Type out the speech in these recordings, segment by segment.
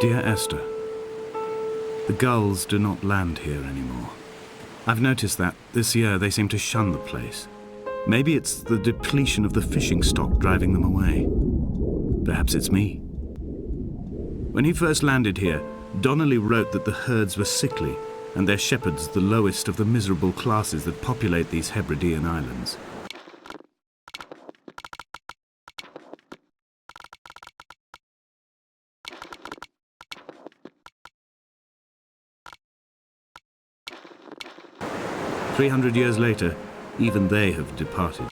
Dear Esther, the gulls do not land here anymore. I've noticed that this year they seem to shun the place. Maybe it's the depletion of the fishing stock driving them away. Perhaps it's me. When he first landed here, Donnelly wrote that the herds were sickly and their shepherds the lowest of the miserable classes that populate these Hebridean islands. "300 years later, even they have departed.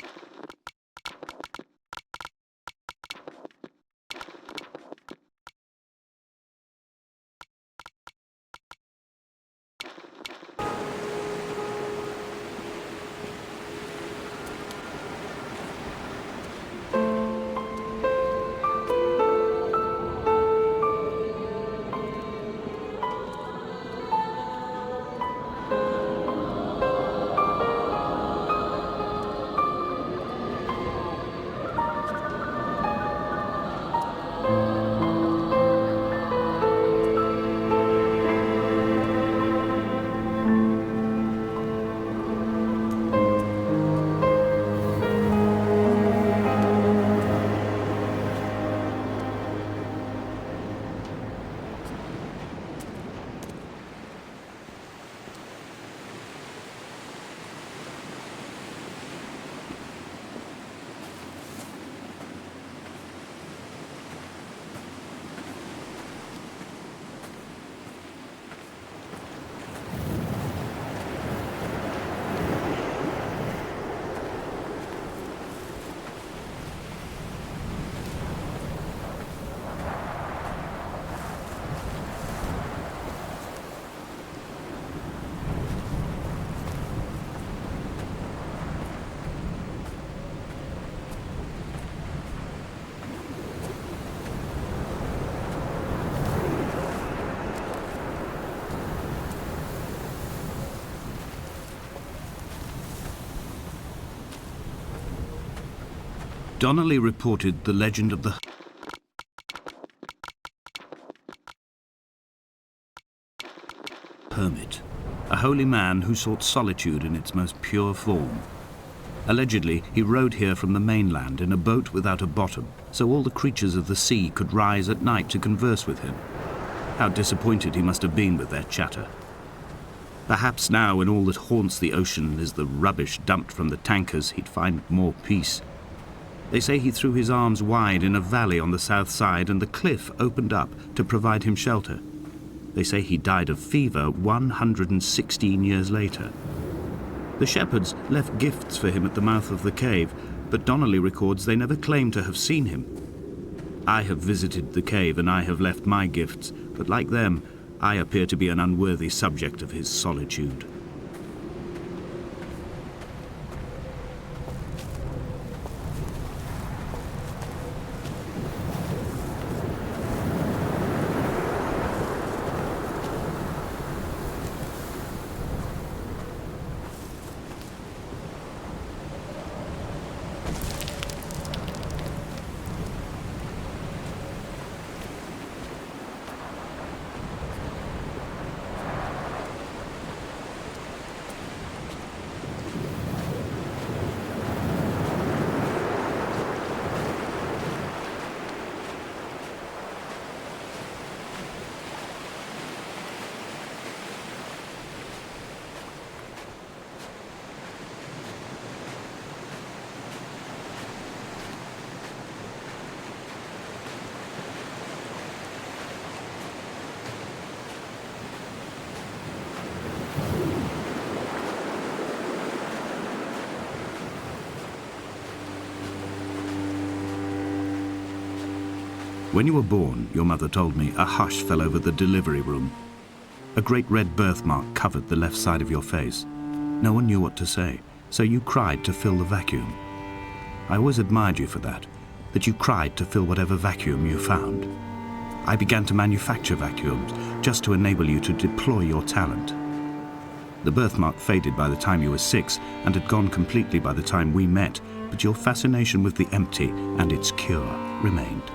Donnelly reported the legend of the hermit, a holy man who sought solitude in its most pure form. Allegedly, he rode here from the mainland in a boat without a bottom, so all the creatures of the sea could rise at night to converse with him. How disappointed he must have been with their chatter. Perhaps now, when all that haunts the ocean is the rubbish dumped from the tankers, he'd find more peace. They say he threw his arms wide in a valley on the south side and the cliff opened up to provide him shelter. They say he died of fever 116 years later. The shepherds left gifts for him at the mouth of the cave, but Donnelly records they never claimed to have seen him. I have visited the cave and I have left my gifts, but like them, I appear to be an unworthy subject of his solitude. When you were born, your mother told me, a hush fell over the delivery room. A great red birthmark covered the left side of your face. No one knew what to say, so you cried to fill the vacuum. I always admired you for that you cried to fill whatever vacuum you found. I began to manufacture vacuums just to enable you to deploy your talent. The birthmark faded by the time you were 6 and had gone completely by the time we met, but your fascination with the empty and its cure remained.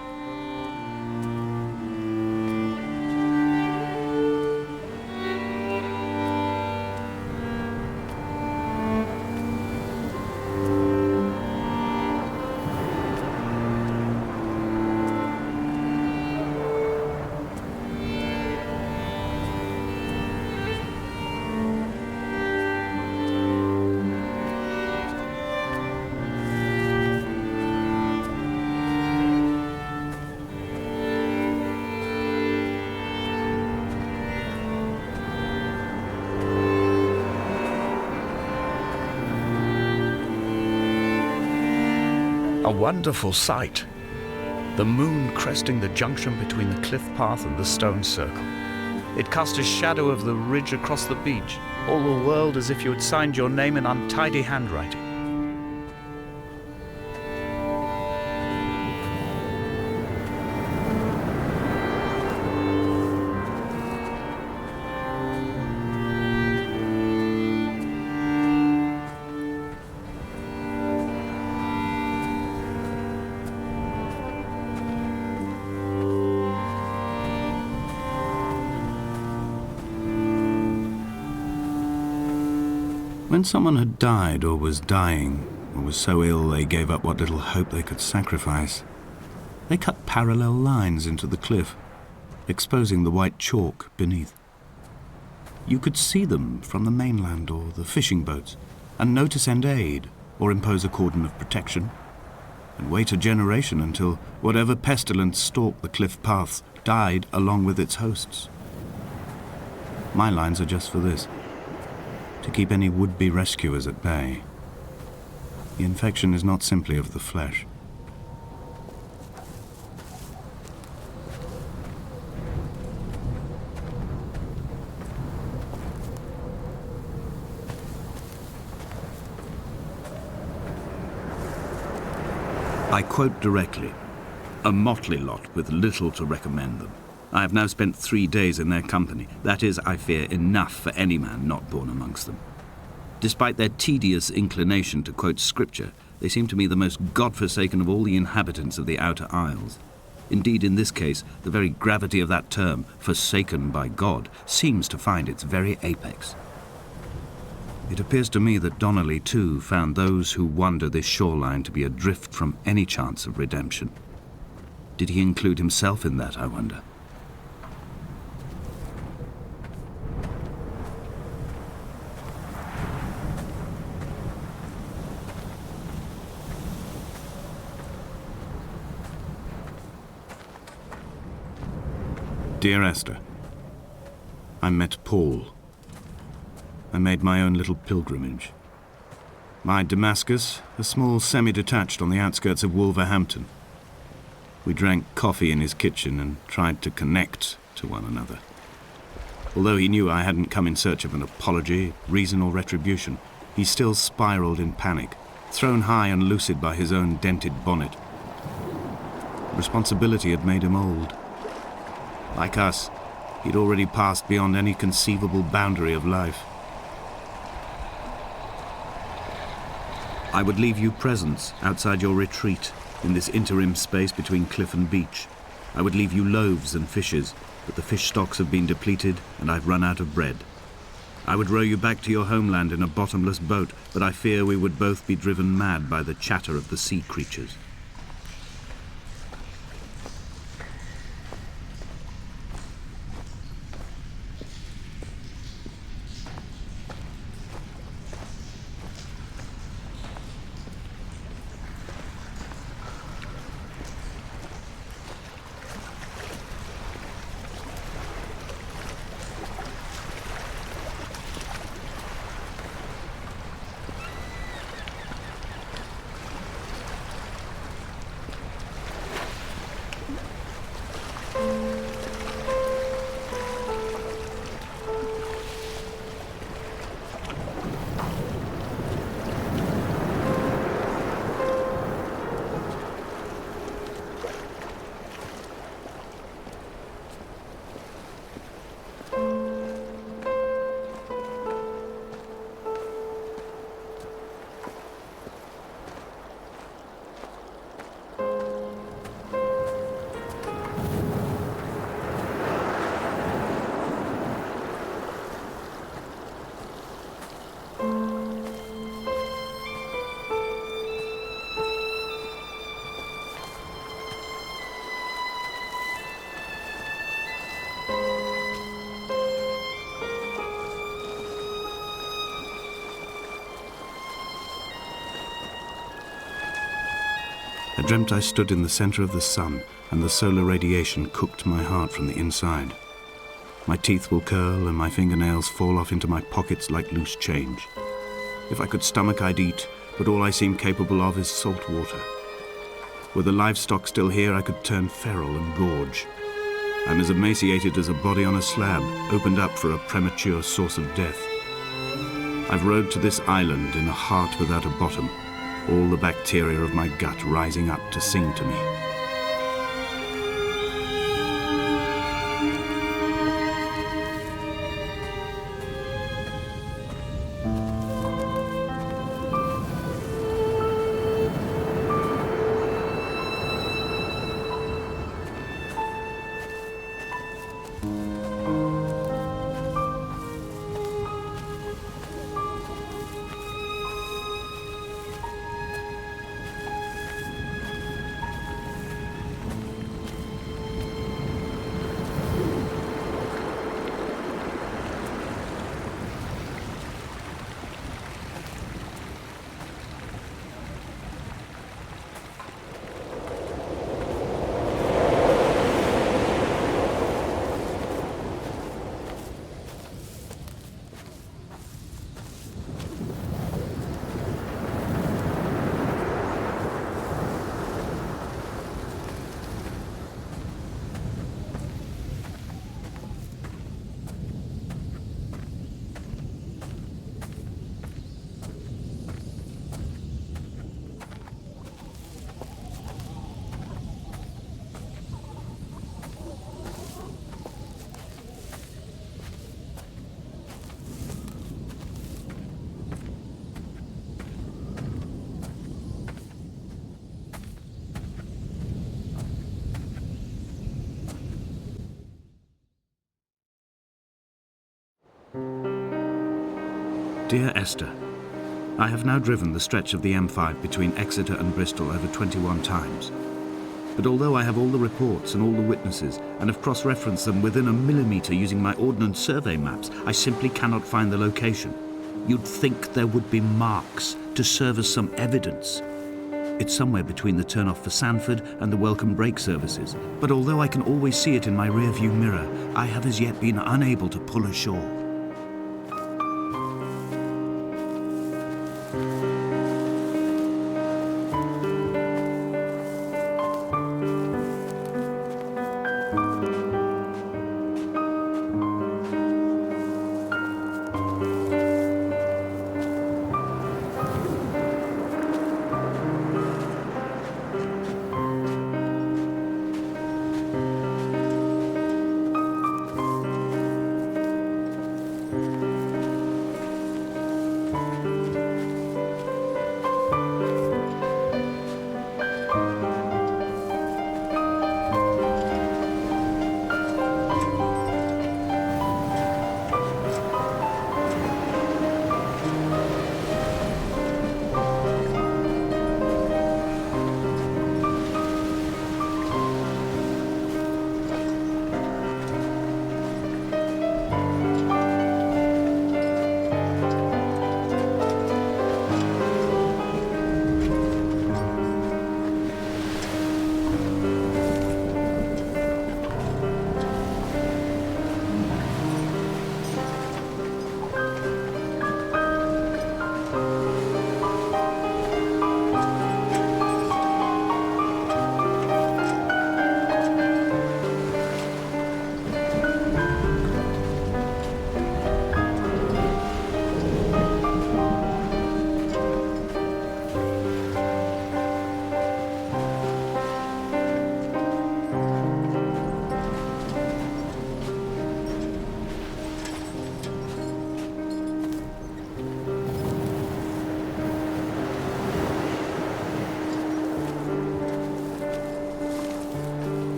A wonderful sight. The moon cresting the junction between the cliff path and the stone circle. It cast a shadow of the ridge across the beach, all the world as if you had signed your name in untidy handwriting. When someone had died or was dying, or was so ill they gave up what little hope they could sacrifice, they cut parallel lines into the cliff, exposing the white chalk beneath. You could see them from the mainland or the fishing boats, and know to send aid or impose a cordon of protection, and wait a generation until whatever pestilence stalked the cliff paths died along with its hosts. My lines are just for this: to keep any would-be rescuers at bay. The infection is not simply of the flesh. I quote directly, a motley lot with little to recommend them. I have now spent 3 days in their company. That is, I fear, enough for any man not born amongst them. Despite their tedious inclination to quote scripture, they seem to me the most God-forsaken of all the inhabitants of the outer isles. Indeed, in this case, the very gravity of that term, forsaken by God, seems to find its very apex. It appears to me that Donnelly, too, found those who wander this shoreline to be adrift from any chance of redemption. Did he include himself in that, I wonder? Dear Esther, I met Paul. I made my own little pilgrimage. My Damascus, a small semi-detached on the outskirts of Wolverhampton. We drank coffee in his kitchen and tried to connect to one another. Although he knew I hadn't come in search of an apology, reason or retribution, he still spiraled in panic, thrown high and lucid by his own dented bonnet. Responsibility had made him old. Like us, he'd already passed beyond any conceivable boundary of life. I would leave you presents outside your retreat in this interim space between cliff and beach. I would leave you loaves and fishes, but the fish stocks have been depleted and I've run out of bread. I would row you back to your homeland in a bottomless boat, but I fear we would both be driven mad by the chatter of the sea creatures. I dreamt I stood in the center of the sun, and the solar radiation cooked my heart from the inside. My teeth will curl and my fingernails fall off into my pockets like loose change. If I could stomach, I'd eat, but all I seem capable of is salt water. Were the livestock still here, I could turn feral and gorge. I'm as emaciated as a body on a slab, opened up for a premature source of death. I've rowed to this island in a heart without a bottom, all the bacteria of my gut rising up to sing to me. Dear Esther, I have now driven the stretch of the M5 between Exeter and Bristol over 21 times. But although I have all the reports and all the witnesses and have cross-referenced them within a millimetre using my Ordnance Survey maps, I simply cannot find the location. You'd think there would be marks to serve as some evidence. It's somewhere between the turn-off for Sanford and the welcome brake services. But although I can always see it in my rear-view mirror, I have as yet been unable to pull ashore.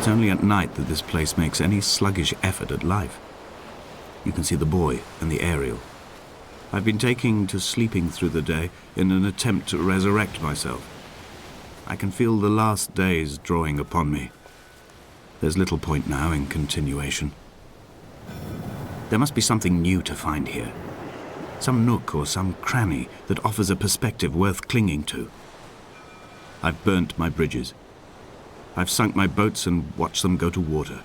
It's only at night that this place makes any sluggish effort at life. You can see the buoy and the aerial. I've been taking to sleeping through the day in an attempt to resurrect myself. I can feel the last days drawing upon me. There's little point now in continuation. There must be something new to find here. Some nook or some cranny that offers a perspective worth clinging to. I've burnt my bridges. I've sunk my boats and watched them go to water.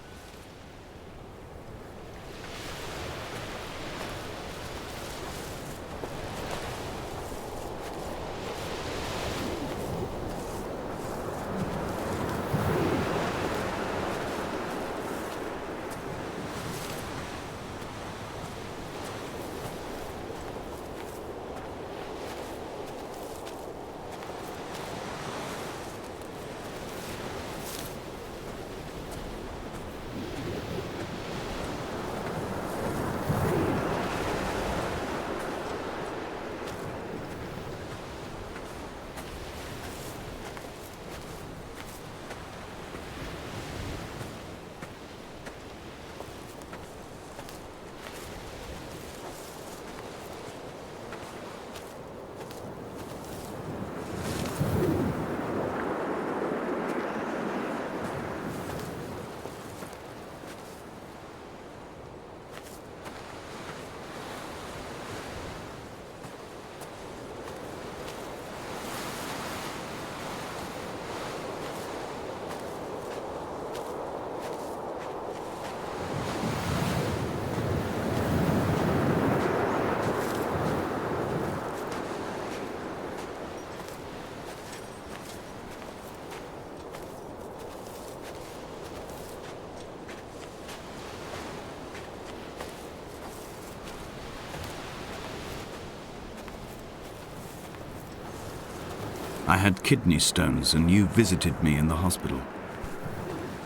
I had kidney stones and you visited me in the hospital.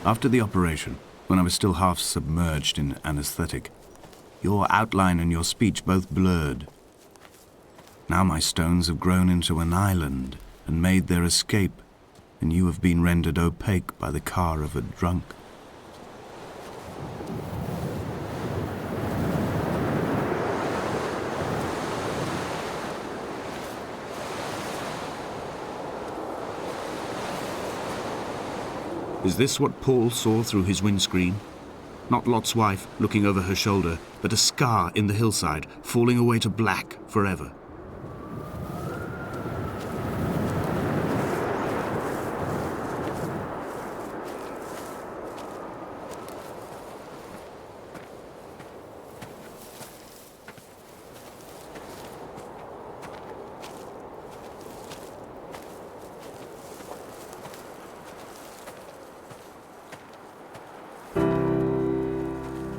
After the operation, when I was still half submerged in anesthetic, your outline and your speech both blurred. Now my stones have grown into an island and made their escape, and you have been rendered opaque by the car of a drunk. Is this what Paul saw through his windscreen? Not Lot's wife looking over her shoulder, but a scar in the hillside, falling away to black forever.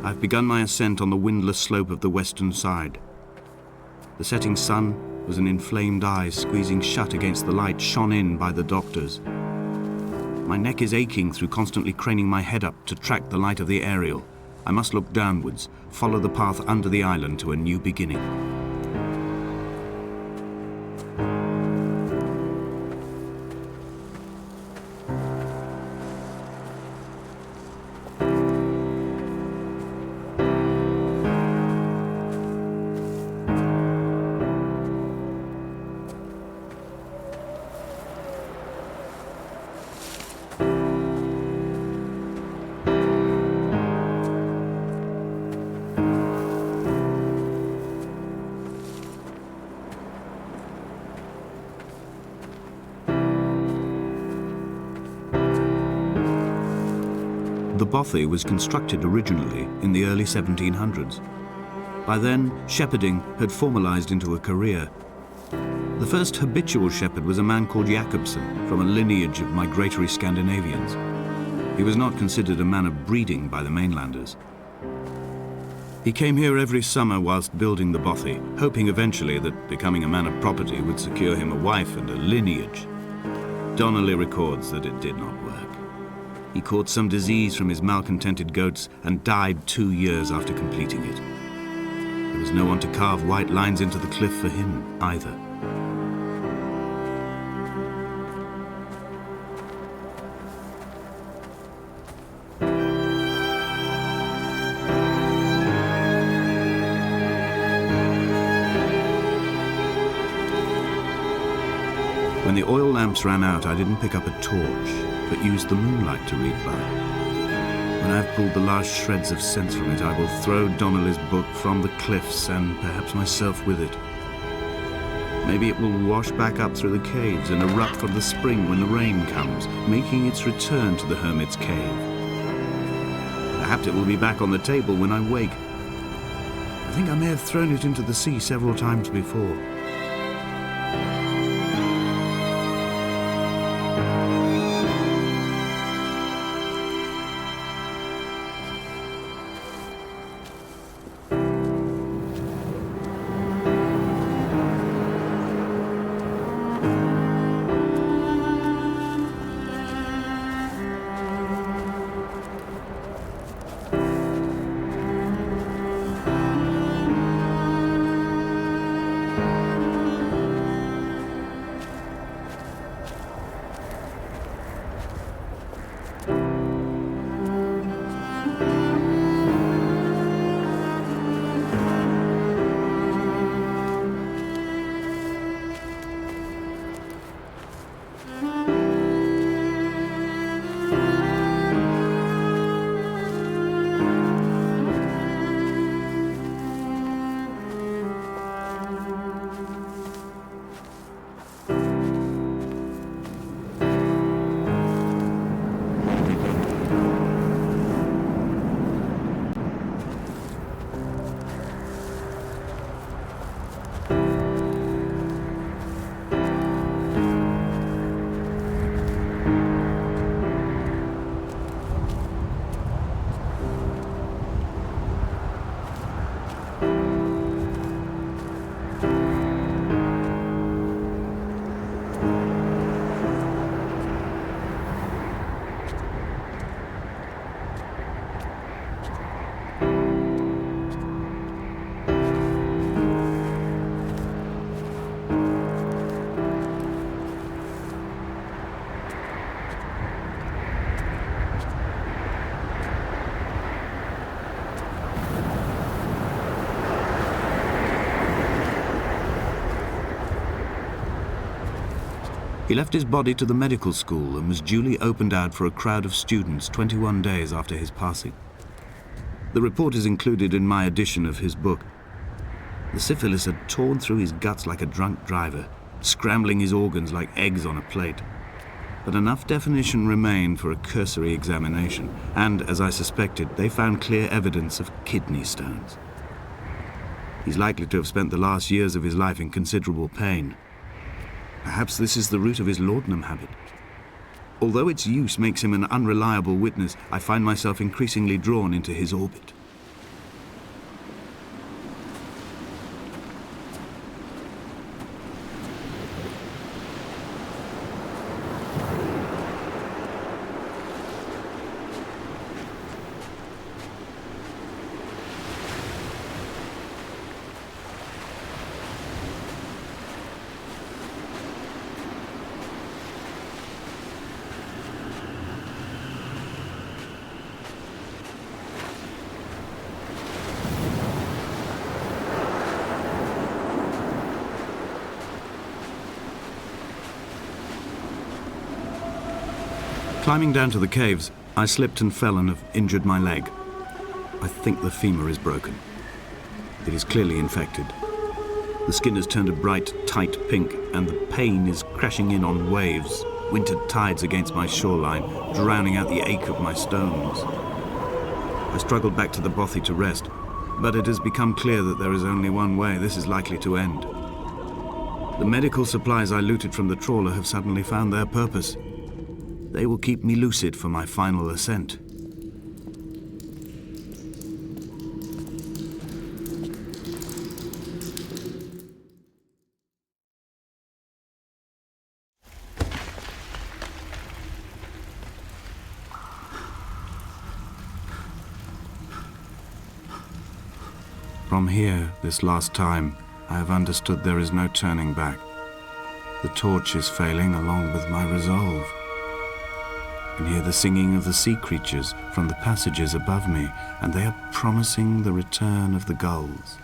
I've begun my ascent on the windless slope of the western side. The setting sun was an inflamed eye squeezing shut against the light shone in by the doctors. My neck is aching through constantly craning my head up to track the light of the aerial. I must look downwards, follow the path under the island to a new beginning. The bothy was constructed originally in the early 1700s. By then, shepherding had formalized into a career. The first habitual shepherd was a man called Jakobsen, from a lineage of migratory Scandinavians. He was not considered a man of breeding by the mainlanders. He came here every summer whilst building the bothy, hoping eventually that becoming a man of property would secure him a wife and a lineage. Donnelly records that it did not work. He caught some disease from his malcontented goats and died 2 years after completing it. There was no one to carve white lines into the cliff for him either. When the oil lamps ran out, I didn't pick up a torch, but used the moonlight to read by. When I've pulled the last shreds of sense from it, I will throw Donnelly's book from the cliffs and perhaps myself with it. Maybe it will wash back up through the caves and erupt from the spring when the rain comes, making its return to the hermit's cave. Perhaps it will be back on the table when I wake. I think I may have thrown it into the sea several times before. He left his body to the medical school and was duly opened out for a crowd of students 21 days after his passing. The report is included in my edition of his book. The syphilis had torn through his guts like a drunk driver, scrambling his organs like eggs on a plate. But enough definition remained for a cursory examination, and, as I suspected, they found clear evidence of kidney stones. He's likely to have spent the last years of his life in considerable pain. Perhaps this is the root of his laudanum habit. Although its use makes him an unreliable witness, I find myself increasingly drawn into his orbit. Climbing down to the caves, I slipped and fell and have injured my leg. I think the femur is broken. It is clearly infected. The skin has turned a bright, tight pink, and the pain is crashing in on waves, winter tides against my shoreline, drowning out the ache of my stones. I struggled back to the bothy to rest, but it has become clear that there is only one way this is likely to end. The medical supplies I looted from the trawler have suddenly found their purpose. They will keep me lucid for my final ascent. From here, this last time, I have understood there is no turning back. The torch is failing along with my resolve. And hear the singing of the sea creatures from the passages above me, and they are promising the return of the gulls.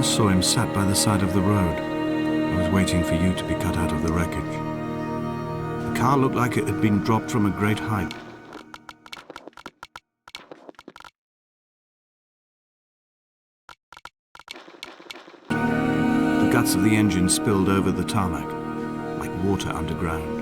first saw him sat by the side of the road. I was waiting for you to be cut out of the wreckage. The car looked like it had been dropped from a great height. The guts of the engine spilled over the tarmac, like water underground.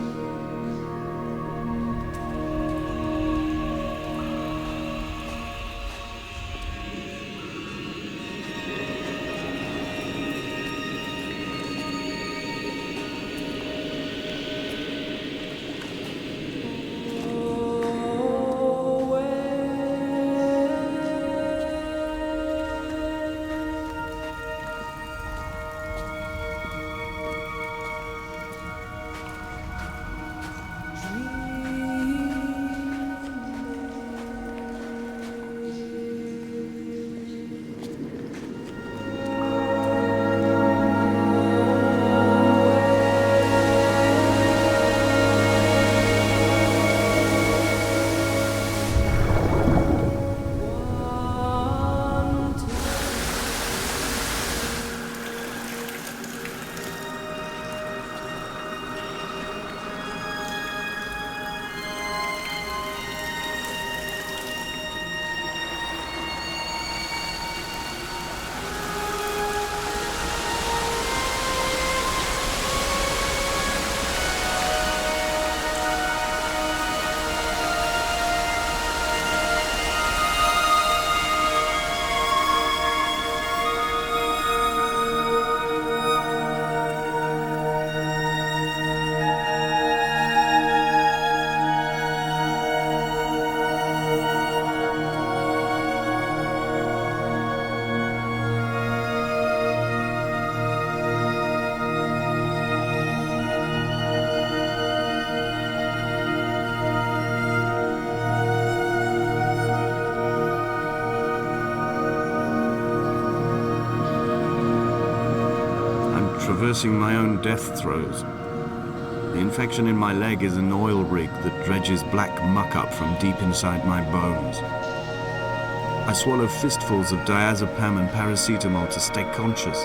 Traversing my own death throes. The infection in my leg is an oil rig that dredges black muck up from deep inside my bones. I swallow fistfuls of diazepam and paracetamol to stay conscious.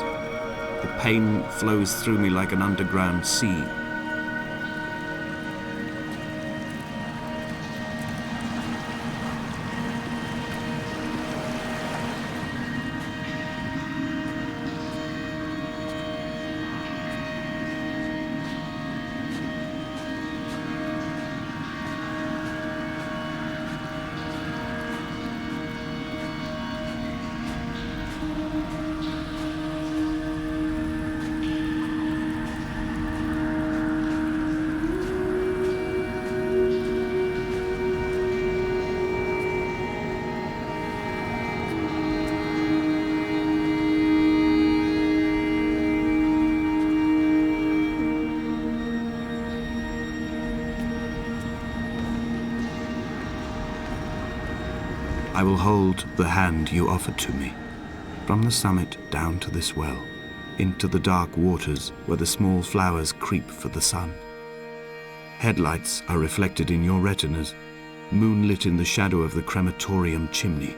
The pain flows through me like an underground sea. I will hold the hand you offered to me, from the summit down to this well, into the dark waters where the small flowers creep for the sun. Headlights are reflected in your retinas, moonlit in the shadow of the crematorium chimney.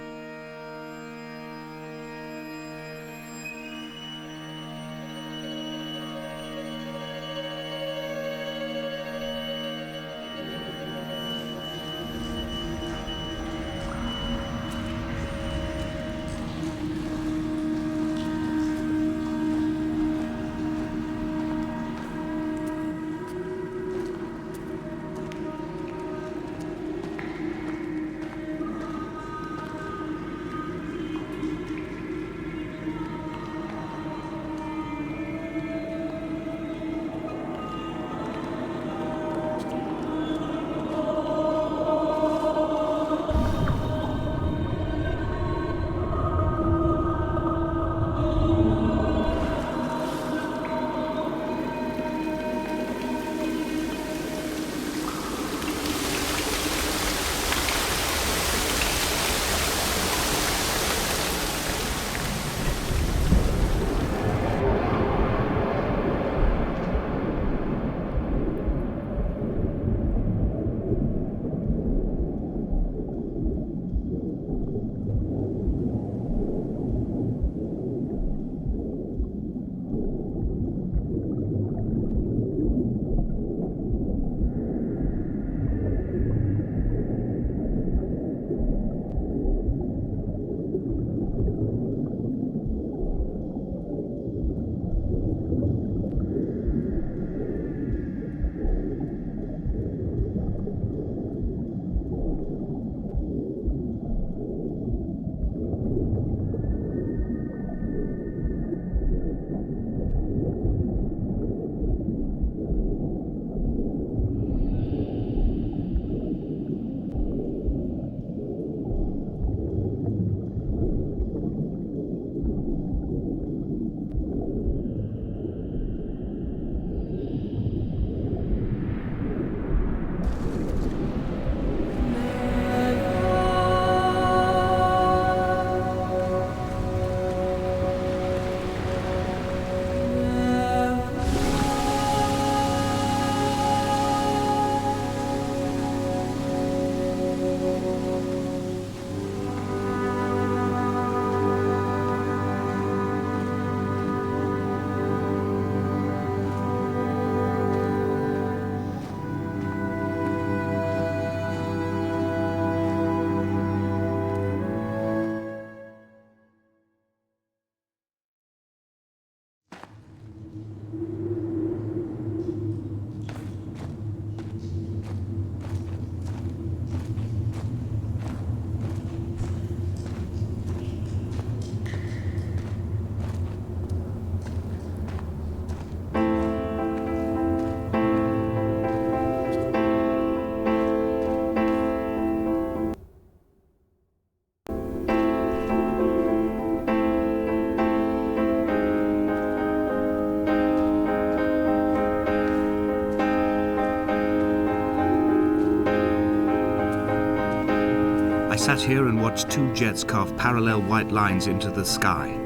sat here and watched two jets carve parallel white lines into the sky.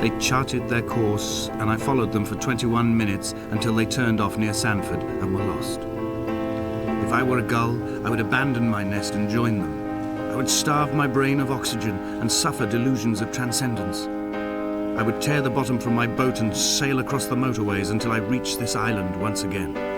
They charted their course, and I followed them for 21 minutes until they turned off near Sanford and were lost. If I were a gull, I would abandon my nest and join them. I would starve my brain of oxygen and suffer delusions of transcendence. I would tear the bottom from my boat and sail across the motorways until I reached this island once again.